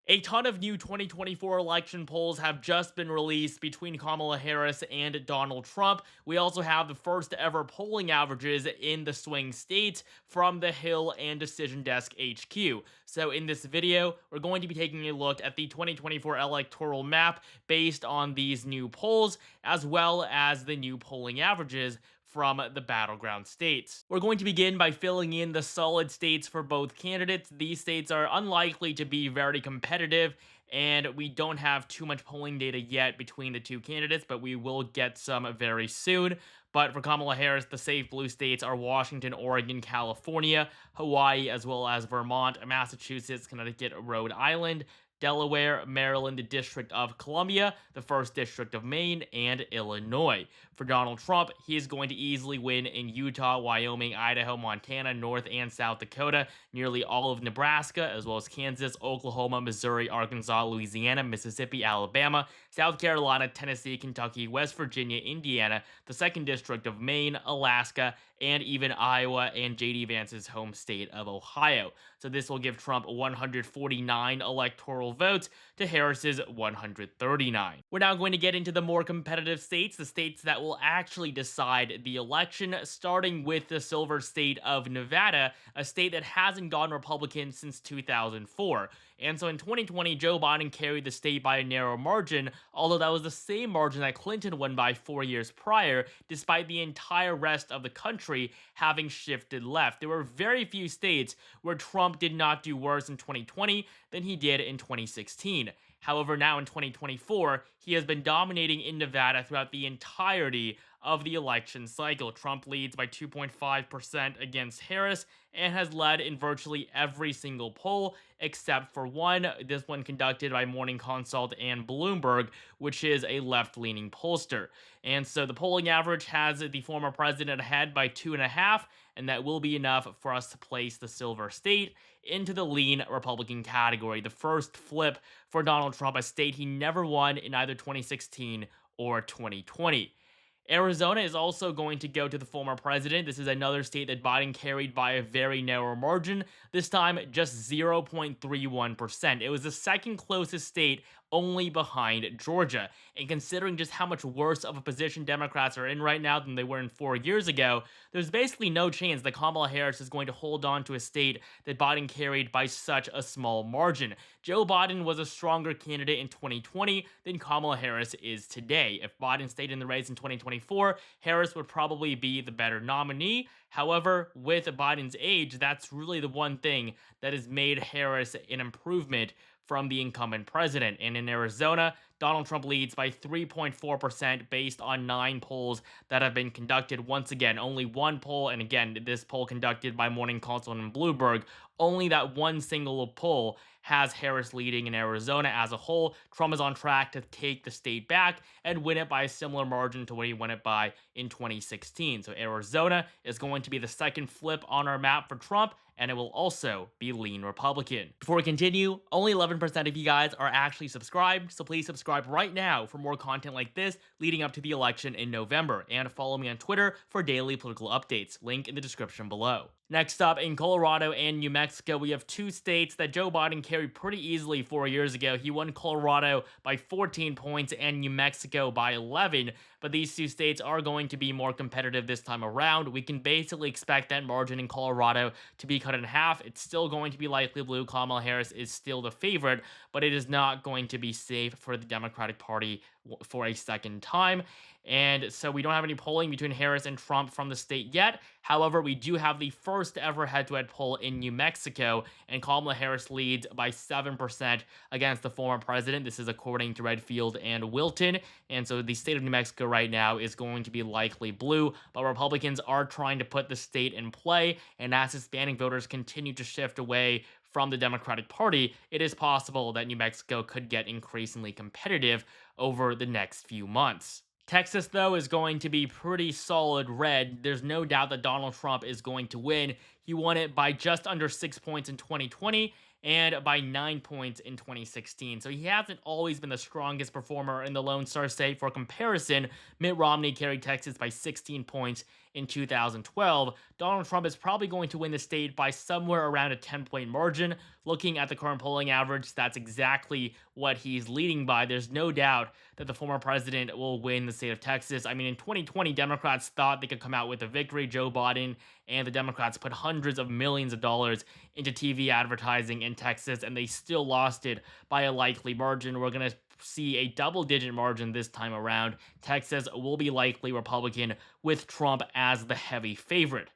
A ton of new 2024 election polls have just been released between Kamala Harris and Donald Trump. We also have the first ever polling averages in the swing states from the Hill and Decision Desk HQ. So, in this video, we're going to be taking a look at the 2024 electoral map based on these new polls, as well as the new polling averages from the battleground states. We're going to begin by filling in the solid states for both candidates. These states are unlikely to be very competitive, and we don't have too much polling data yet between the two candidates, but we will get some very soon. But for Kamala Harris, the safe blue states are Washington, Oregon, California, Hawaii, as well as Vermont, Massachusetts, Connecticut, Rhode Island, Delaware, Maryland, the District of Columbia, the 1st District of Maine, and Illinois. For Donald Trump, he is going to easily win in Utah, Wyoming, Idaho, Montana, North and South Dakota, nearly all of Nebraska, as well as Kansas, Oklahoma, Missouri, Arkansas, Louisiana, Mississippi, Alabama, South Carolina, Tennessee, Kentucky, West Virginia, Indiana, the 2nd District of Maine, Alaska, and even Iowa and JD Vance's home state of Ohio. So this will give Trump 149 electoral votes to Harris's 139. We're now going to get into the more competitive states, the states that will actually decide the election, starting with the silver state of Nevada, a state that hasn't gone Republican since 2004. And so in 2020, Joe Biden carried the state by a narrow margin, although that was the same margin that Clinton won by 4 years prior, despite the entire rest of the country having shifted left. There were very few states where Trump did not do worse in 2020 than he did in 2016. However, now in 2024, he has been dominating in Nevada throughout the entirety of the election cycle. Trump leads by 2.5% against Harris and has led in virtually every single poll except for one, this one conducted by Morning Consult and Bloomberg, which is a left-leaning pollster. And so the polling average has the former president ahead by 2.5, and that will be enough for us to place the silver state into the lean Republican category. The first flip for Donald Trump, a state he never won in either 2016 or 2020. Arizona is also going to go to the former president. This is another state that Biden carried by a very narrow margin, this time just 0.31%. It was the second closest state, only behind Georgia. And considering just how much worse of a position Democrats are in right now than they were in 4 years ago, there's basically no chance that Kamala Harris is going to hold on to a state that Biden carried by such a small margin. Joe Biden was a stronger candidate in 2020 than Kamala Harris is today. If Biden stayed in the race in 2024, Harris would probably be the better nominee. However, with Biden's age, that's really the one thing that has made Harris an improvement from the incumbent president. And in Arizona, Donald Trump leads by 3.4% based on 9 polls that have been conducted. Once again, only one poll, and again, this poll conducted by Morning Consult and Bloomberg, only that one single poll has Harris leading in Arizona as a whole. Trump is on track to take the state back and win it by a similar margin to what he won it by in 2016. So Arizona is going to be the second flip on our map for Trump, and it will also be lean Republican. Before we continue, only 11% of you guys are actually subscribed, so please subscribe right now for more content like this leading up to the election in November, and follow me on Twitter for daily political updates, link in the description below. Next up, in Colorado and New Mexico, we have two states that Joe Biden carried pretty easily 4 years ago. He won Colorado by 14 points and New Mexico by 11, but these two states are going to be more competitive this time around. We can basically expect that margin in Colorado to be cut in half. It's still going to be likely blue. Kamala Harris is still the favorite, but it is not going to be safe for the Democratic Party for a second time. And so we don't have any polling between Harris and Trump from the state yet. However, we do have the first ever head-to-head poll in New Mexico, and Kamala Harris leads by 7% against the former president. This is according to Redfield and Wilton. And so the state of New Mexico right now is going to be likely blue, but Republicans are trying to put the state in play. And as Hispanic voters continue to shift away from the Democratic Party, it is possible that New Mexico could get increasingly competitive over the next few months. Texas, though, is going to be pretty solid red. There's no doubt that Donald Trump is going to win. He won it by just under 6 points in 2020, and by 9 points in 2016. So he hasn't always been the strongest performer in the Lone Star State. For comparison, Mitt Romney carried Texas by 16 points in 2012. Donald Trump is probably going to win the state by somewhere around a 10-point margin. Looking at the current polling average, that's exactly what he's leading by. There's no doubt that the former president will win the state of Texas. I mean, in 2020, Democrats thought they could come out with a victory. Joe Biden and the Democrats put hundreds of millions of dollars into TV advertising in Texas, and they still lost it by a likely margin. We're going to see a double-digit margin this time around. Texas will be likely Republican with Trump as the heavy favorite.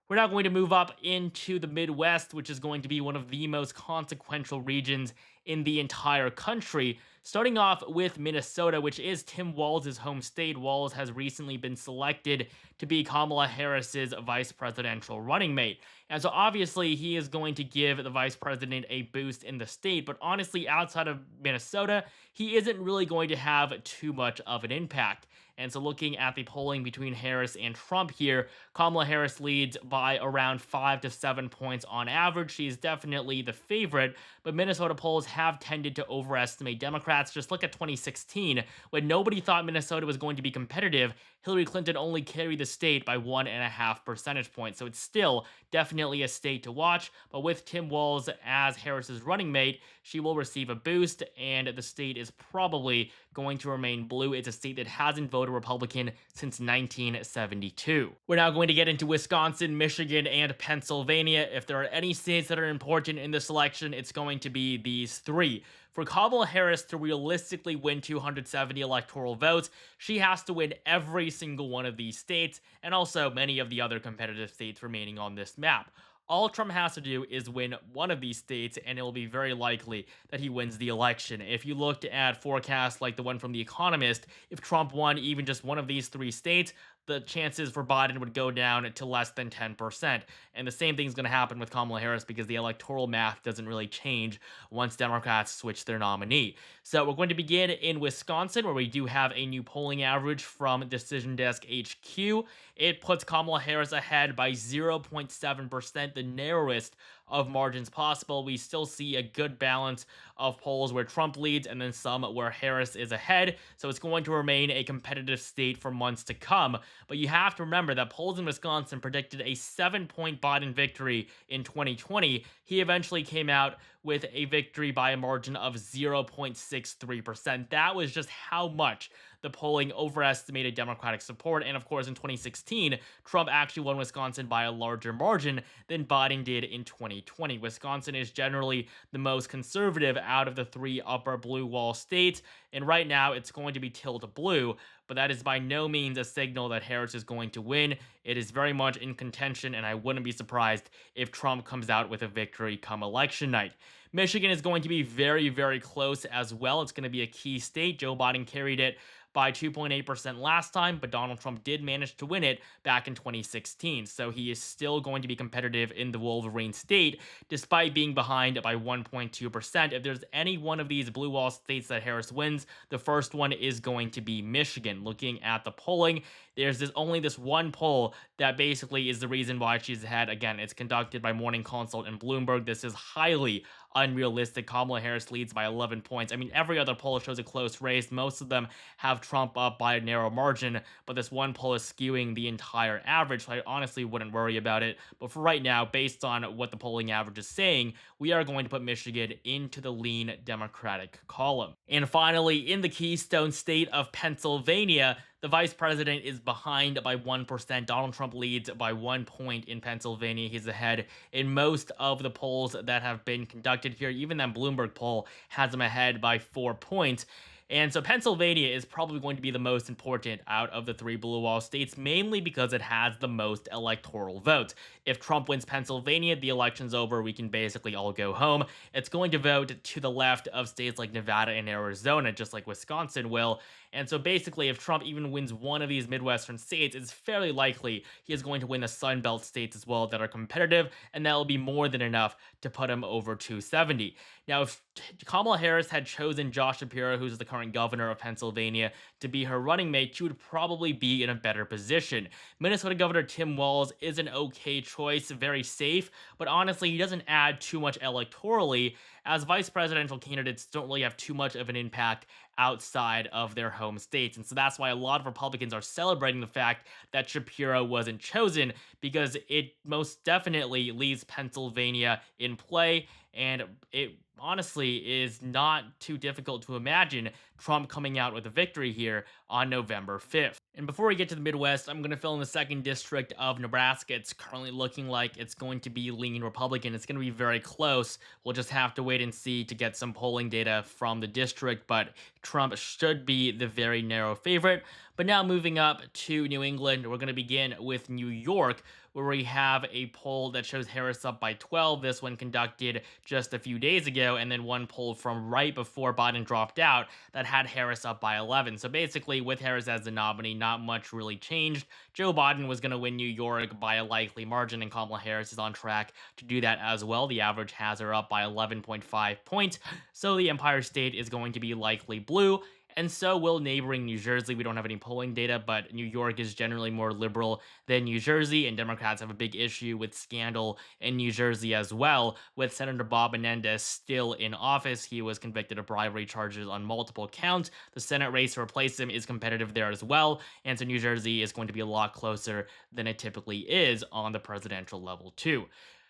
We're now going to move up into the Midwest, which is going to be one of the most consequential regions in the entire country. Starting off with Minnesota, which is Tim Walz's home state. Walz has recently been selected to be Kamala Harris's vice presidential running mate. And so obviously he is going to give the vice president a boost in the state, but honestly, outside of Minnesota, he isn't really going to have too much of an impact. And so looking at the polling between Harris and Trump here, Kamala Harris leads by around 5 to 7 points on average. She's definitely the favorite, but Minnesota polls have tended to overestimate Democrats. Just look at 2016, when nobody thought Minnesota was going to be competitive. Hillary Clinton only carried the state by 1.5 percentage points. So it's still definitely a state to watch, but with Tim Walz as Harris's running mate, she will receive a boost, and the state is probably going to remain blue. It's a state that hasn't voted Republican since 1972. We're now going to get into Wisconsin, Michigan, and Pennsylvania. If there are any states that are important in this election, it's going to be these three. For Kamala Harris to realistically win 270 electoral votes, she has to win every single one of these states, and also many of the other competitive states remaining on this map. All Trump has to do is win one of these states, and it will be very likely that he wins the election. If you looked at forecasts like the one from The Economist, if Trump won even just one of these three states, the chances for Biden would go down to less than 10%. And the same thing is going to happen with Kamala Harris because the electoral math doesn't really change once Democrats switch their nominee. So we're going to begin in Wisconsin, where we do have a new polling average from Decision Desk HQ. It puts Kamala Harris ahead by 0.7%, the narrowest of margins possible. We still see a good balance of polls where Trump leads and then some where Harris is ahead. So it's going to remain a competitive state for months to come. But you have to remember that polls in Wisconsin predicted a 7-point Biden victory in 2020. He eventually came out with a victory by a margin of 0.63%. That was just how much the polling overestimated Democratic support. And of course, in 2016, Trump actually won Wisconsin by a larger margin than Biden did in 2020. Wisconsin is generally the most conservative out of the three upper blue wall states. And right now, it's going to be tilted blue, but that is by no means a signal that Harris is going to win. It is very much in contention, and I wouldn't be surprised if Trump comes out with a victory come election night. Michigan is going to be very, very close as well. It's going to be a key state. Joe Biden carried it by 2.8% last time, but Donald Trump did manage to win it back in 2016. So he is still going to be competitive in the Wolverine state, despite being behind by 1.2%. If there's any one of these blue wall states that Harris wins, the first one is going to be Michigan. Looking at the polling, there's only this one poll that basically is the reason why she's ahead. Again, it's conducted by Morning Consult and Bloomberg. This is highly unrealistic. Kamala Harris leads by 11 points. I mean, every other poll shows a close race. Most of them have Trump up by a narrow margin, but this one poll is skewing the entire average, so I honestly wouldn't worry about it. But for right now, based on what the polling average is saying, we are going to put Michigan into the lean Democratic column. And finally, in the Keystone state of Pennsylvania, the vice president is behind by 1%. Donald Trump leads by 1 point in Pennsylvania. He's ahead in most of the polls that have been conducted here. Even that Bloomberg poll has him ahead by 4 points. And so Pennsylvania is probably going to be the most important out of the three blue wall states, mainly because it has the most electoral votes. If Trump wins Pennsylvania, the election's over. We can basically all go home. It's going to vote to the left of states like Nevada and Arizona, just like Wisconsin will. And so basically, if Trump even wins one of these Midwestern states, it's fairly likely he is going to win the Sun Belt states as well that are competitive, and that will be more than enough to put him over 270. Now, if Kamala Harris had chosen Josh Shapiro, who's the current governor of Pennsylvania, to be her running mate, she would probably be in a better position. Minnesota Governor Tim Walz is an okay choice, very safe, but honestly, he doesn't add too much electorally, as vice presidential candidates don't really have too much of an impact outside of their home states. And so that's why a lot of Republicans are celebrating the fact that Shapiro wasn't chosen, because it most definitely leaves Pennsylvania in play. And it honestly is not too difficult to imagine Trump coming out with a victory here on November 5th. And before we get to the Midwest, I'm going to fill in the second district of Nebraska. It's currently looking like it's going to be lean Republican. It's going to be very close. We'll just have to wait and see to get some polling data from the district, but Trump should be the very narrow favorite. But now moving up to New England, we're going to begin with New York, where we have a poll that shows Harris up by 12. This one conducted just a few days ago, and then one poll from right before Biden dropped out that had Harris up by 11. So basically, with Harris as the nominee, not much really changed. Joe Biden was going to win New York by a likely margin, and Kamala Harris is on track to do that as well. The average has her up by 11.5 points, so the Empire State is going to be likely blue. And so will neighboring New Jersey. We don't have any polling data, but New York is generally more liberal than New Jersey, and Democrats have a big issue with scandal in New Jersey as well, with Senator Bob Menendez still in office. He was convicted of bribery charges on multiple counts. The Senate race to replace him is competitive there as well, and so New Jersey is going to be a lot closer than it typically is on the presidential level too.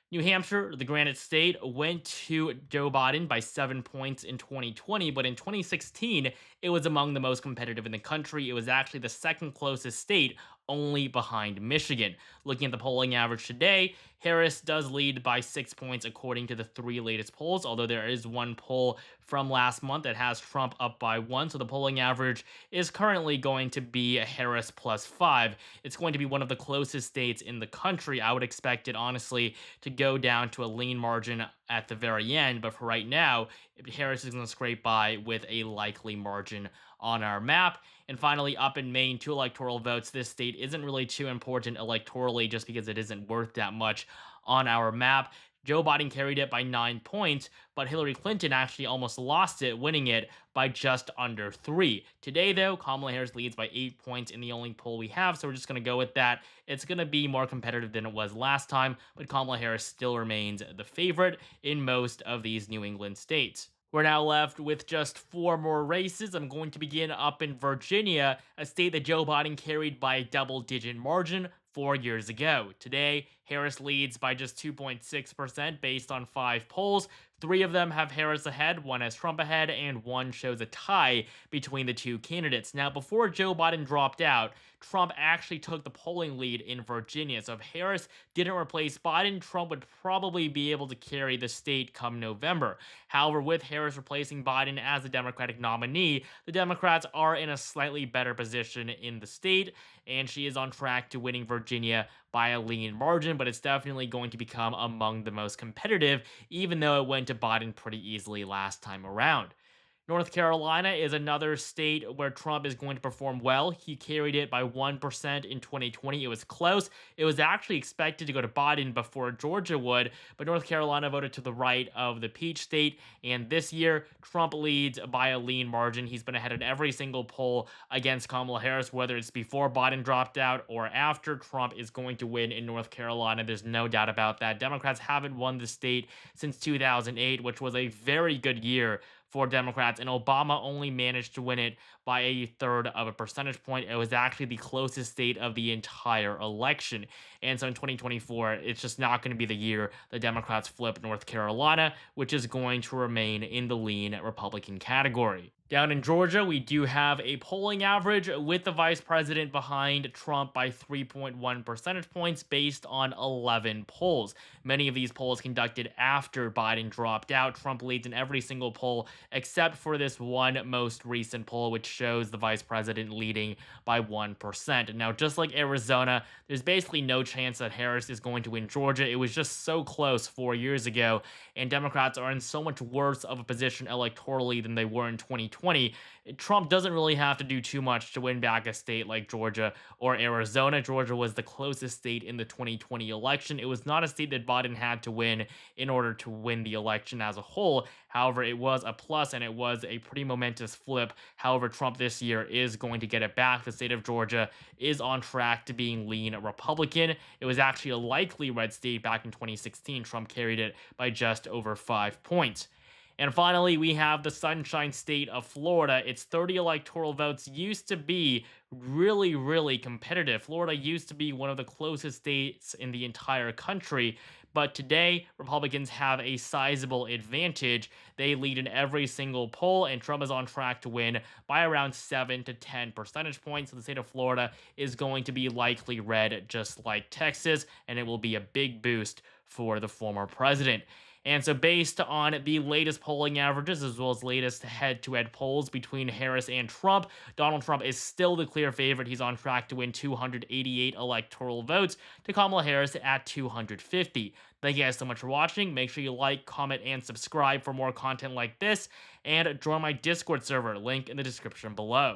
New Hampshire, the Granite State, went to Joe Biden by 7 points in 2020, but in 2016, it was among the most competitive in the country. It was actually the second closest state, only behind Michigan. Looking at the polling average today, Harris does lead by 6 points according to the three latest polls, although there is one poll from last month that has Trump up by 1, so the polling average is currently going to be Harris plus 5. It's going to be one of the closest states in the country. I would expect it, honestly, to go down to a lean margin at the very end, but for right now, Harris is going to scrape by with a likely margin on our map. And finally, up in Maine, 2 electoral votes. This state isn't really too important electorally just because it isn't worth that much on our map. Joe Biden carried it by 9 points, but Hillary Clinton actually almost lost it, winning it by just under 3. Today, though, Kamala Harris leads by 8 points in the only poll we have, so we're just going to go with that. It's going to be more competitive than it was last time, but Kamala Harris still remains the favorite in most of these New England states. We're now left with just 4 more races. I'm going to begin up in Virginia, a state that Joe Biden carried by a double-digit margin 4 years ago. Today, Harris leads by just 2.6% based on 5 polls. 3 of them have Harris ahead, 1 has Trump ahead, and 1 shows a tie between the 2 candidates. Now, before Joe Biden dropped out, Trump actually took the polling lead in Virginia. So if Harris didn't replace Biden, Trump would probably be able to carry the state come November. However, with Harris replacing Biden as the Democratic nominee, the Democrats are in a slightly better position in the state, and she is on track to winning Virginia by a lean margin, but it's definitely going to become among the most competitive, even though it went to Biden pretty easily last time around. North Carolina is another state where Trump is going to perform well. He carried it by 1% in 2020. It was close. It was actually expected to go to Biden before Georgia would, but North Carolina voted to the right of the Peach State, and this year, Trump leads by a lean margin. He's been ahead in every single poll against Kamala Harris, whether it's before Biden dropped out or after. Trump is going to win in North Carolina. There's no doubt about that. Democrats haven't won the state since 2008, which was a very good year for Democrats, and Obama only managed to win it by a third of a percentage point. It was actually the closest state of the entire election. And so in 2024, it's just not going to be the year the Democrats flip North Carolina, which is going to remain in the lean Republican category. Down in Georgia, we do have a polling average with the vice president behind Trump by 3.1 percentage points based on 11 polls. Many of these polls conducted after Biden dropped out. Trump leads in every single poll except for this one most recent poll, which shows the vice president leading by 1%. Now, just like Arizona, there's basically no chance that Harris is going to win Georgia. It was just so close 4 years ago, and Democrats are in so much worse of a position electorally than they were in 2020. 2020, Trump doesn't really have to do too much to win back a state like Georgia or Arizona. Georgia was the closest state in the 2020 election. It was not a state that Biden had to win in order to win the election as a whole. However, it was a plus and it was a pretty momentous flip. However, Trump this year is going to get it back. The state of Georgia is on track to being lean Republican. It was actually a likely red state back in 2016. Trump carried it by just over 5 points. And finally, we have the Sunshine State of Florida. Its 30 electoral votes used to be really, really competitive. Florida used to be one of the closest states in the entire country, but today, Republicans have a sizable advantage. They lead in every single poll, and Trump is on track to win by around 7 to 10 percentage points. So the state of Florida is going to be likely red, just like Texas, and it will be a big boost for the former president. And so based on the latest polling averages, as well as latest head-to-head polls between Harris and Trump, Donald Trump is still the clear favorite. He's on track to win 288 electoral votes to Kamala Harris at 250. Thank you guys so much for watching. Make sure you like, comment, and subscribe for more content like this, and join my Discord server, link in the description below.